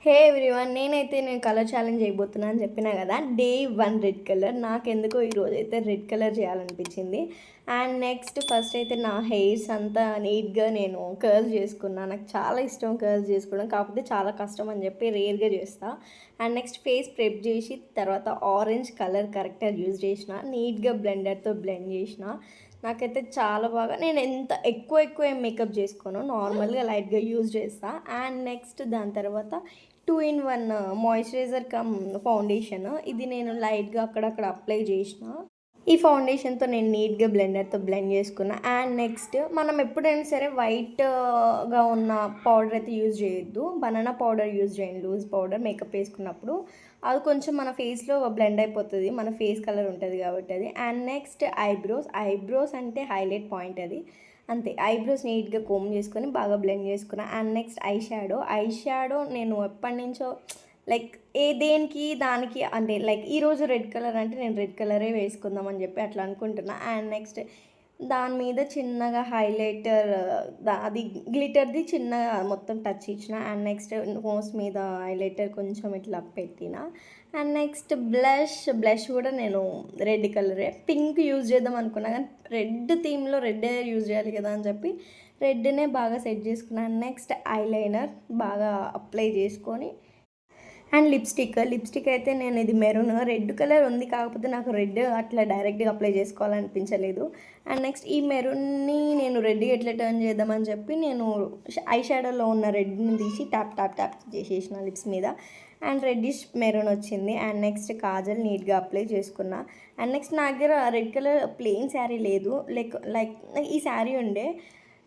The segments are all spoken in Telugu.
హే ఎవ్రీవన్, నేను కలర్ ఛాలెంజ్ చేయబోతున్నా అని చెప్పినా కదా. Day 1 red colour. నాకెందుకో ఈరోజు అయితే రెడ్ కలర్ చేయాలనిపించింది. అండ్ నెక్స్ట్ ఫస్ట్ అయితే నా హెయిర్స్ అంతా నీట్గా నేను కర్ల్స్ చేసుకున్నా. నాకు చాలా ఇష్టం కర్ల్స్ చేసుకోవడం, కాకపోతే చాలా కష్టం అని చెప్పి రేర్గా చేస్తా. అండ్ నెక్స్ట్ ఫేస్ ప్రెప్ చేసి తర్వాత ఆరెంజ్ కలర్ కరెక్టర్ యూజ్ చేసిన, నీట్గా బ్లెండర్తో బ్లెండ్ చేసిన. నాకైతే చాలా బాగా, నేను ఎంత ఎక్కువ ఏం మేకప్ చేసుకోను, నార్మల్గా లైట్గా యూజ్ చేస్తా. అండ్ నెక్స్ట్ దాని తర్వాత 2-in-1 మాయిశ్చరైజర్ కమ్ ఫౌండేషన్. ఇది నేను లైట్గా అక్కడక్కడ అప్లై చేసిన. ఈ ఫౌండేషన్తో నేను నీట్గా బ్లెండర్తో బ్లెండ్ చేసుకున్నా. అండ్ నెక్స్ట్ మనం ఎప్పుడైనా సరే వైట్గా ఉన్న పౌడర్ అయితే యూజ్ చేయొద్దు, బనానా పౌడర్ యూజ్ చేయండి, లూజ్ పౌడర్ మేకప్ వేసుకున్నప్పుడు. అది కొంచెం మన ఫేస్లో బ్లెండ్ అయిపోతుంది, మన ఫేస్ కలర్ ఉంటుంది కాబట్టి అది. అండ్ నెక్స్ట్ ఐబ్రోస్ అంటే హైలైట్ పాయింట్ అది. అంతే, ఐబ్రోస్ నీట్గా కోమ్ చేసుకొని బాగా బ్లెండ్ చేసుకున్నా. అండ్ నెక్స్ట్ ఐ షాడో నేను ఎప్పటి నుంచో లైక్ దేనికి దానికి అంటే లైక్ ఈరోజు రెడ్ కలర్ అంటే నేను రెడ్ కలరే వేసుకుందామని చెప్పి అట్లా అనుకుంటున్నా. అండ్ నెక్స్ట్ దాని మీద చిన్నగా హైలైటర్, అది గ్లిటర్ది చిన్నగా మొత్తం టచ్ ఇచ్చిన. అండ్ నెక్స్ట్ నోస్ మీద హైలైటర్ కొంచెం ఇట్లా పెట్టిన. అండ్ నెక్స్ట్ బ్లష్ కూడా నేను రెడ్ కలరే, పింక్ యూజ్ చేద్దాం అనుకున్నా కానీ రెడ్ థీమ్లో రెడ్ యూజ్ చేయాలి కదా అని చెప్పి రెడ్నే బాగా సెట్ చేసుకున్నాను. నెక్స్ట్ ఐలైనర్ బాగా అప్లై చేసుకొని, అండ్ లిప్స్టిక్ అయితే నేను ఇది మెరూన్, రెడ్ కలర్ ఉంది కాకపోతే నాకు రెడ్ అట్లా డైరెక్ట్గా అప్లై చేసుకోవాలనిపించలేదు. అండ్ నెక్స్ట్ ఈ మెరూన్ని నేను రెడ్గా ఎట్లా టర్న్ చేద్దామని చెప్పి నేను ఐ షాడోలో ఉన్న రెడ్ని తీసి ట్యాప్ చేసేసిన లిప్స్ మీద. అండ్ రెడ్డిష్ మెరూన్ వచ్చింది. అండ్ నెక్స్ట్ కాజల్ నీట్గా అప్లై చేసుకున్నా. అండ్ నెక్స్ట్ నా దగ్గర రెడ్ కలర్ ప్లెయిన్ శారీ లేదు, లైక్ ఈ శారీ ఉండే,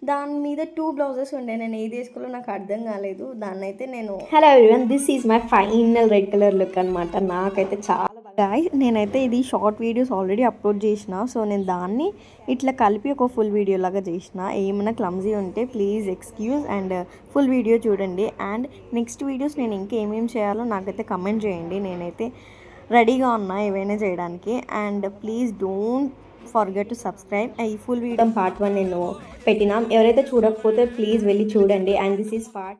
దాని మీద 2 బ్లౌజెస్ ఉండే, నేను ఏది వేసుకోవాలో నాకు అర్థం కాలేదు. దాన్ని అయితే నేను hello everyone, this is my final red colour look అనమాట. నాకైతే చాలా బాగా, నేనైతే ఇది షార్ట్ వీడియోస్ ఆల్రెడీ అప్లోడ్ చేసిన, సో నేను దాన్ని ఇట్లా కలిపి ఒక ఫుల్ వీడియో లాగా చేసిన. ఏమైనా క్లమ్జీ ఉంటే please excuse, and full video చూడండి. అండ్ నెక్స్ట్ వీడియోస్ నేను ఇంకేమేమి చేయాలో నాకైతే కమెంట్ చేయండి, నేనైతే రెడీగా ఉన్నా ఏవైనా చేయడానికి. And please don't forget to subscribe. ఈ ఫుల్ వీడియో పార్ట్ 1 నేను పెట్టినా, ఎవరైతే చూడకపోతే ప్లీజ్ వెళ్ళి చూడండి. And this is part.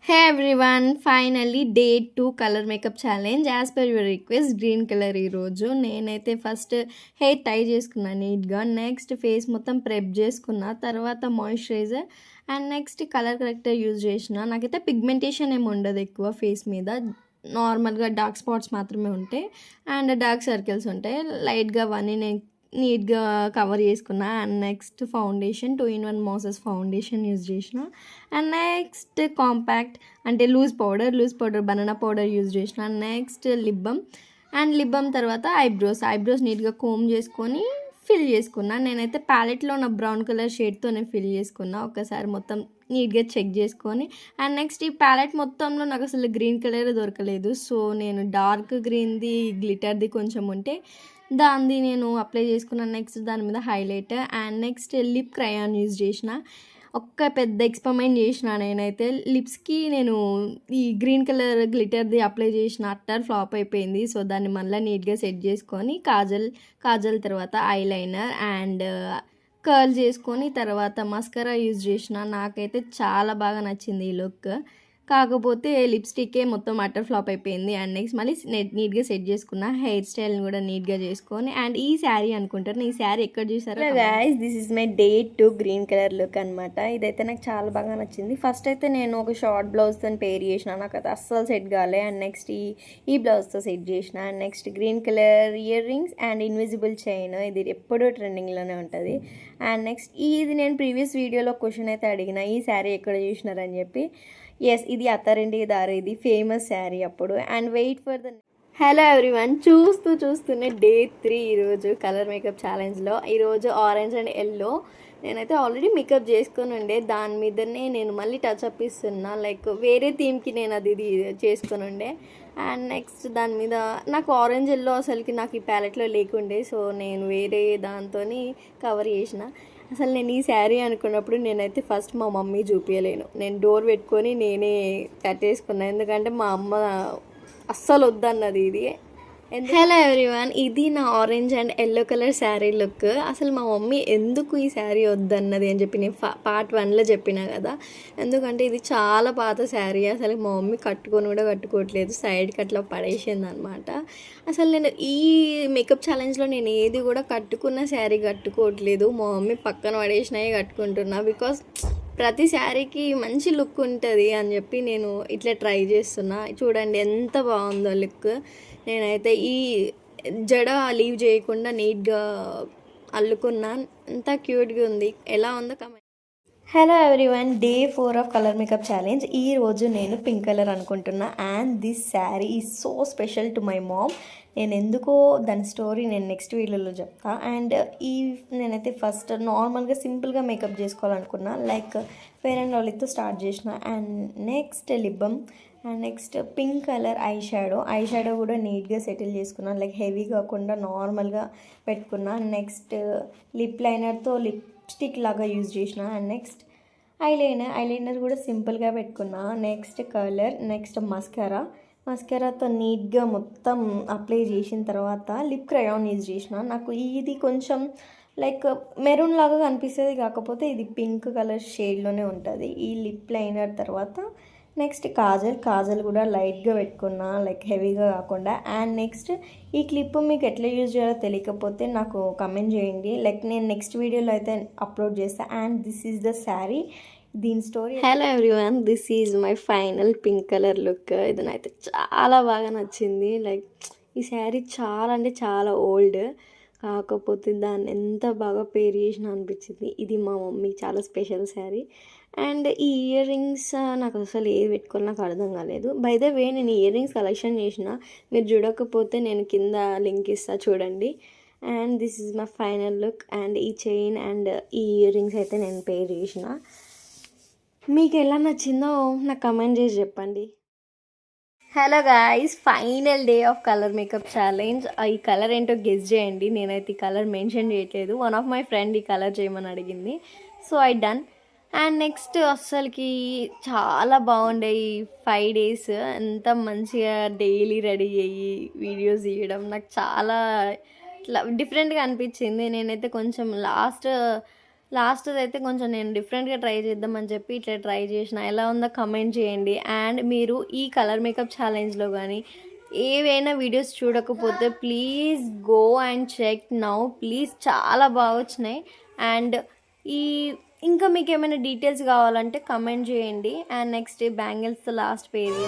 Hey everyone, finally day 2 colour makeup challenge as per your request, green colour. ఈరోజు నేనైతే ఫస్ట్ హెయిర్ టై చేసుకున్నాను నీట్గా, నెక్స్ట్ ఫేస్ మొత్తం ప్రెప్ చేసుకున్నా, తర్వాత moisturiser and next colour corrector use చేసిన. నాకైతే పిగ్మెంటేషన్ ఏమి ఉండదు ఎక్కువ ఫేస్ మీద, నార్మల్గా డార్క్ స్పాట్స్ మాత్రమే ఉంటాయి అండ్ డార్క్ సర్కిల్స్ ఉంటాయి. లైట్గా అవన్నీ నేను నీట్గా కవర్ చేసుకున్నా. అండ్ నెక్స్ట్ ఫౌండేషన్ 2-in-1 మోసెస్ ఫౌండేషన్ యూజ్ చేసిన. అండ్ నెక్స్ట్ కాంపాక్ట్ అంటే loose powder banana powder use చేసిన. నెక్స్ట్ లిప్ బామ్ తర్వాత ఐబ్రోస్ నీట్గా కోమ్ చేసుకొని ఫిల్ చేసుకున్నా. నేనైతే ప్యాలెట్లో ఉన్న బ్రౌన్ కలర్ షేడ్తోనే ఫిల్ చేసుకున్నా. ఒకసారి మొత్తం నీట్గా చెక్ చేసుకొని, అండ్ నెక్స్ట్ ఈ ప్యాలెట్ మొత్తంలో నాకు అసలు గ్రీన్ కలర్ దొరకలేదు, సో నేను డార్క్ గ్రీన్ది గ్లిటర్ది కొంచెం ఉంటే దాన్ని నేను అప్లై చేసుకున్నాను. నెక్స్ట్ దాని మీద highlighter and next lip crayon use చేసిన. ఒక్క పెద్ద ఎక్స్పెరిమెంట్ చేసిన నేనైతే లిప్స్కి. నేను ఈ గ్రీన్ కలర్ గ్లిటర్ది అప్లై చేసిన, అట్టర్ ఫ్లాప్ అయిపోయింది. సో దాన్ని మళ్ళీ నీట్గా సెట్ చేసుకొని కాజల్ తర్వాత ఐలైనర్ అండ్ కర్ల్ చేసుకొని తర్వాత మస్కరా యూజ్ చేసిన. నాకైతే చాలా బాగా నచ్చింది ఈ లుక్, కాకపోతే లిప్స్టిక్కే మొత్తం అటర్ ఫ్లాప్ అయిపోయింది. అండ్ నెక్స్ట్ మళ్ళీ నీట్గా సెట్ చేసుకున్న, హెయిర్ స్టైల్ని కూడా నీట్గా చేసుకొని. అండ్ ఈ శారీ అనుకుంటారు, ఈ శారీ ఎక్కడ చూసారో guys, this is my day 2 green colour look అనమాట. ఇదైతే నాకు చాలా బాగా నచ్చింది. ఫస్ట్ అయితే నేను ఒక షార్ట్ బ్లౌజ్తో పేర్ చేసిన, నాకు అది అస్సలు సెట్ కాలే. అండ్ నెక్స్ట్ ఈ బ్లౌజ్తో సెట్ చేసిన. And next green colour ear rings and invisible chain, ఇది ఎప్పుడూ ట్రెండింగ్లోనే ఉంటుంది. అండ్ నెక్స్ట్ ఇది నేను ప్రీవియస్ వీడియోలో క్వశ్చన్ అయితే అడిగిన, ఈ శారీ ఎక్కడ చూసినారని చెప్పి. ఎస్, ఇది అత్తారింటికి దారేది ఫేమస్ శారీ అప్పుడు. And wait for the hello everyone, చూస్తూనే డే 3 ఈరోజు కలర్ మేకప్ ఛాలెంజ్లో. ఈరోజు ఆరెంజ్ అండ్ ఎల్లో నేనైతే ఆల్రెడీ మేకప్ చేసుకొని ఉండే, దాని మీదనే నేను మళ్ళీ టచ్ అప్ ఇస్తున్నా, లైక్ వేరే థీమ్కి నేను అది చేసుకొని ఉండే. అండ్ నెక్స్ట్ దాని మీద నాకు ఆరెంజ్ ఎల్లో అసలుకి నాకు ఈ ప్యాలెట్లో లేకుండే, సో నేను వేరే దాంతో కవర్ చేసిన. అసలు నేను ఈ శారీ అనుకున్నప్పుడు నేనైతే ఫస్ట్ మా మమ్మీ చూపించలేను, నేను డోర్ పెట్టుకొని నేనే కట్టేసుకున్నాను, ఎందుకంటే మా అమ్మ అస్సలు వద్దన్నది ఇది. హలో ఎవ్రీవన్, ఇది నా orange and yellow colour sari look. అసలు మా మమ్మీ ఎందుకు ఈ శారీ వద్దన్నది అని చెప్పి నేను పార్ట్ 1లో చెప్పినా కదా. ఎందుకంటే ఇది చాలా పాత శారీ, అసలు మా మమ్మీ కట్టుకొని కూడా కట్టుకోవట్లేదు, సైడ్కి అట్లా పడేసింది అనమాట. అసలు నేను ఈ మేకప్ ఛాలెంజ్లో నేను ఏది కూడా కట్టుకున్న శారీ కట్టుకోవట్లేదు, మా మమ్మీ పక్కన పడేసినవి కట్టుకుంటున్నా. బికాస్ ప్రతి శారీకి మంచి లుక్ ఉంటుంది అని చెప్పి నేను ఇట్లా ట్రై చేస్తున్నా. చూడండి ఎంత బాగుందో లుక్. నేనైతే ఈ జడ లీవ్ చేయకుండా నీట్గా అల్లుకున్నా, ఎంత క్యూట్గా ఉంది. ఎలా ఉందో comment. Hello everyone, day 4 of colour makeup challenge. ఈరోజు నేను పింక్ కలర్ అనుకుంటున్నా. And this sari is so special to my mom. నేను ఎందుకో దాని స్టోరీ నేను నెక్స్ట్ వీడియోలో చెప్తా. అండ్ నేనైతే ఫస్ట్ నార్మల్గా సింపుల్గా మేకప్ చేసుకోవాలనుకున్నా, లైక్ ఫెయిర్ అండ్ లవ్లీతో స్టార్ట్ చేసిన. అండ్ నెక్స్ట్ లిబ్బమ్, and next pink colour eye shadow కూడా నీట్గా సెటిల్ చేసుకున్నాను, లైక్ హెవీ కాకుండా నార్మల్గా పెట్టుకున్నా. నెక్స్ట్ లిప్ లైనర్తో లిప్స్టిక్ లాగా యూజ్ చేసిన. అండ్ నెక్స్ట్ ఐలైనర్ కూడా సింపుల్గా పెట్టుకున్నా. నెక్స్ట్ కలర్, నెక్స్ట్ మస్కరాతో నీట్గా మొత్తం అప్లై చేసిన తర్వాత లిప్ క్రయాన్ యూజ్ చేసిన. నాకు ఇది కొంచెం లైక్ మెరూన్ లాగా కనిపిస్తుంది, కాకపోతే ఇది పింక్ కలర్ షేడ్లోనే ఉంటుంది. ఈ లిప్ లైనర్ తర్వాత నెక్స్ట్ కాజల్ కూడా లైట్గా పెట్టుకున్నా, లైక్ హెవీగా కాకుండా. అండ్ నెక్స్ట్ ఈ క్లిప్ మీకు ఎట్లా యూజ్ చేయాలో తెలియకపోతే నాకు కమెంట్ చేయండి, లైక్ నేను నెక్స్ట్ వీడియోలో అయితే అప్లోడ్ చేస్తాను. And this is the sari, దీని story. Hello everyone, this is my final pink colour look. ఇది నాకైతే చాలా బాగా నచ్చింది. లైక్ ఈ శారీ చాలా అంటే చాలా ఓల్డ్, కాకపోతే దాన్ని ఎంత బాగా పేర్ చేసిన అనిపించింది. ఇది మా మమ్మీ చాలా స్పెషల్ శారీ. అండ్ ఈ ఇయర్ రింగ్స్ నాకు అసలు ఏది పెట్టుకోవాలి నాకు అర్థం కాలేదు. బై ద వే, నేను ఇయర్ రింగ్స్ కలెక్షన్ చేసిన, మీరు చూడకపోతే నేను కింద లింక్ ఇస్తా చూడండి. And this is my final look. And ఈ చైన్ అండ్ ఈ ఇయర్ రింగ్స్ అయితే నేను పేర్ చేసిన. మీకు ఎలా నచ్చిందో నాకు కమెంట్ చేసి చెప్పండి. Hello guys, final day of colour makeup challenge. ఈ కలర్ ఏంటో గెస్ చేయండి. నేనైతే ఈ కలర్ మెన్షన్ చేయట్లేదు, వన్ ఆఫ్ మై ఫ్రెండ్ ఈ కలర్ చేయమని అడిగింది, so I done. And next అస్సలకి చాలా బాగుండే ఈ 5 days. ఎంత మంచిగా డైలీ రెడీ అయ్యి వీడియోస్ తీయడం నాకు చాలా ఇట్లా డిఫరెంట్గా అనిపించింది. నేనైతే కొంచెం లాస్ట్ అయితే కొంచెం నేను డిఫరెంట్గా ట్రై చేద్దామని చెప్పి ఇట్లా ట్రై చేసిన. ఎలా ఉందో కమెంట్ చేయండి. అండ్ మీరు ఈ కలర్ మేకప్ ఛాలెంజ్లో కానీ ఏవైనా వీడియోస్ చూడకపోతే please go and check now please, చాలా బాగా వచ్చినాయి. అండ్ ఇంకా మీకు ఏమైనా డీటెయిల్స్ కావాలంటే కమెంట్ చేయండి. And next bangles last page.